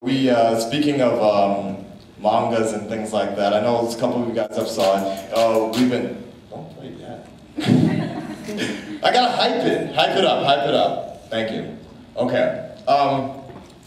Speaking of mangas and things like that, I know a couple of you guys have saw it. We've been, don't play that. I gotta hype it up. Thank you. Okay.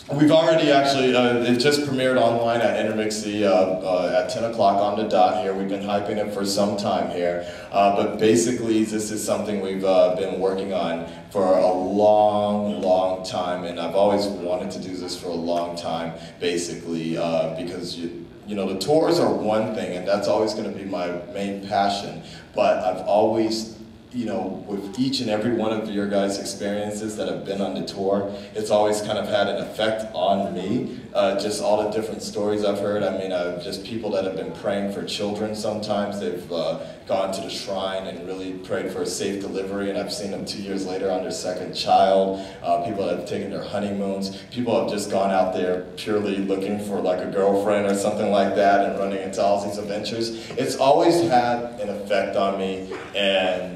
We've already actually, it just premiered online at Intermixi at 10 o'clock on the dot here. We've been hyping it for some time here. But basically, this is something we've been working on for a long time. And I've always wanted to do this for a long time, basically, because you know, the tours are one thing, and that's always going to be my main passion. But I've always, you know, with each and every one of your guys' experiences that have been on the tour, it's always kind of had an effect on me. Just all the different stories I've heard. I mean, just people that have been praying for children sometimes. They've gone to the shrine and really prayed for a safe delivery, and I've seen them 2 years later on their second child. People that have taken their honeymoons. People have just gone out there purely looking for like a girlfriend or something like that and running into all these adventures. It's always had an effect on me, and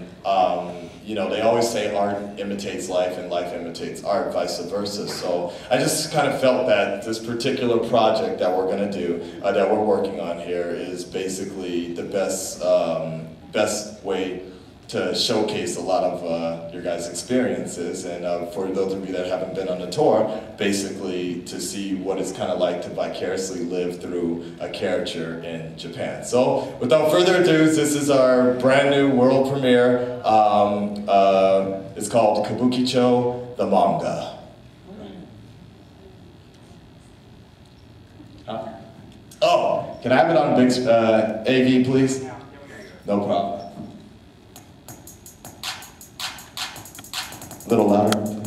you know, they always say art imitates life and life imitates art, vice versa. So I just kind of felt that this particular project that we're going to do, that we're working on here, is basically the best way to showcase a lot of your guys' experiences, and for those of you that haven't been on the tour, basically to see what it's kind of like to vicariously live through a character in Japan. So without further ado, this is our brand new world premiere. It's called Kabukicho the Manga. Huh? Oh, can I have it on big AV, please? No problem. A little louder, please.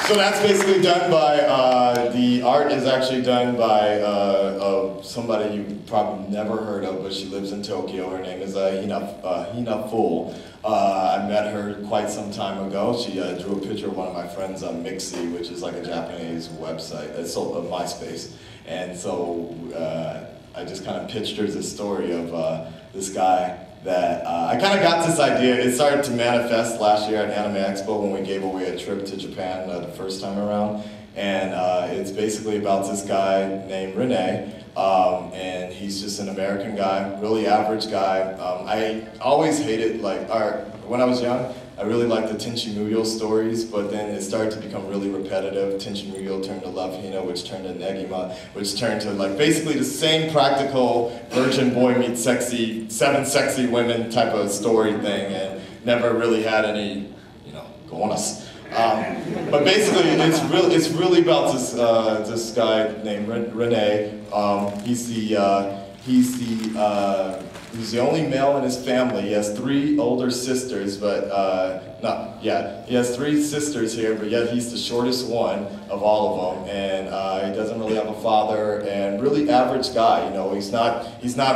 So that's basically done by, the art is actually done by somebody you probably never heard of, but she lives in Tokyo. Her name is Hina Full. I met her quite some time ago. She drew a picture of one of my friends on Mixi, which is like a Japanese website. It's MySpace. And so I just kind of pitched her this story of this guy that I kind of got this idea. It started to manifest last year at Anime Expo when we gave away a trip to Japan the first time around. And it's basically about this guy named Rene, and he's just an American guy, really average guy. I always hated, like, when I was young, I really liked the Tenchi Muyo stories, but then it started to become really repetitive. Tenchi Muyo turned to Love Hina, which turned to Negima, which turned to like basically the same practical virgin boy meets sexy, 7 sexy women type of story thing, and never really had any, you know, gonas. But basically, it's really about this guy named Rene. He's the only male in his family. He has 3 older sisters, but he has 3 sisters here, but yet he's the shortest one of all of them, and he doesn't really have a father, and really average guy. You know, he's not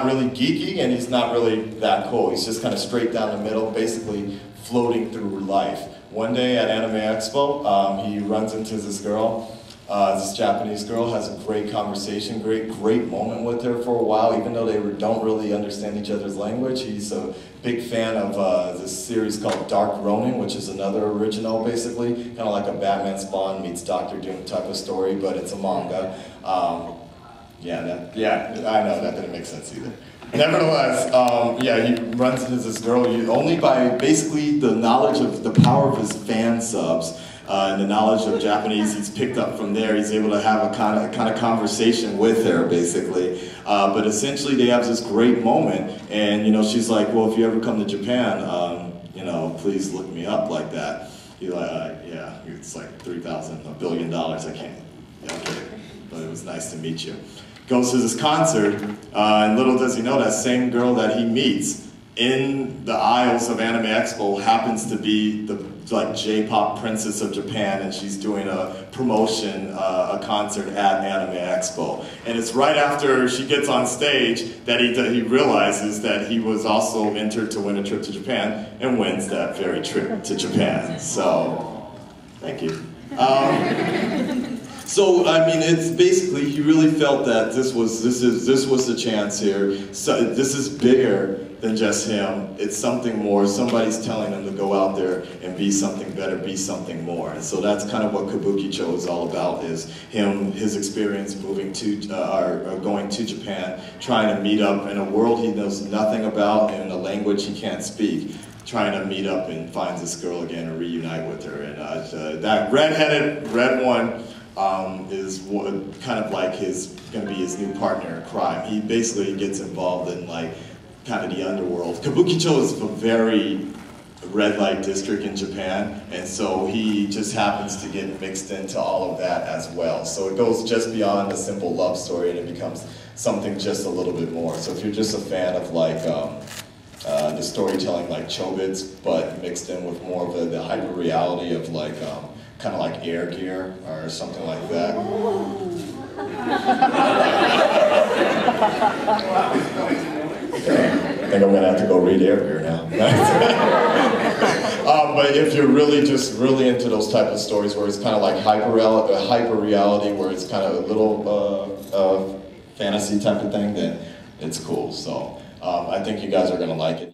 really geeky, and he's not really that cool. He's just kind of straight down the middle, basically floating through life. one day at Anime Expo, he runs into this girl. This Japanese girl, has a great conversation, great moment with her for a while, even though they don't really understand each other's language. He's a big fan of this series called Dark Ronin, which is another original, basically, kind of like a Batman Spawn meets Doctor Doom type of story, but it's a manga. Yeah, I know, that didn't make sense either. Nevertheless, yeah, he runs into this girl only by basically the knowledge of the power of his fan subs. And the knowledge of Japanese he's picked up from there, he's able to have a kind of conversation with her, basically. But essentially, they have this great moment, and she's like, "Well, if you ever come to Japan, please look me up like that." He's like, "Yeah, it's like $1 billion. I can't." Yeah, okay, but it was nice to meet you. Goes to this concert, and little does he know that same girl that he meets in the aisles of Anime Expo happens to be the J-pop princess of Japan, and she's doing a promotion, a concert at Anime Expo. And it's right after she gets on stage that he realizes that he was also entered to win a trip to Japan, and wins that very trip to Japan. So, thank you. So I mean, it's basically he really felt that this was the chance here. So this is bigger than just him. It's something more. Somebody's telling him to go out there and be something better, be something more. And so that's kind of what Kabukicho is all about. Is his experience moving to or going to Japan, trying to meet up in a world he knows nothing about and a language he can't speak. Trying to meet up and finds this girl again and reunite with her. And that red-headed red one. Is kind of like going to be his new partner in crime. He basically gets involved in kind of the underworld. Kabukicho is a very red light district in Japan, and so he just happens to get mixed into all of that as well. So it goes just beyond a simple love story, and it becomes something just a little bit more. So if you're just a fan of the storytelling like Chobits, but mixed in with more of the hyper reality of kind of like Air Gear or something like that. I think I'm gonna have to go read Air Gear now. But if you're really into those type of stories where it's kind of like hyper reality, where it's kind of a little fantasy type of thing, then it's cool. So I think you guys are gonna like it.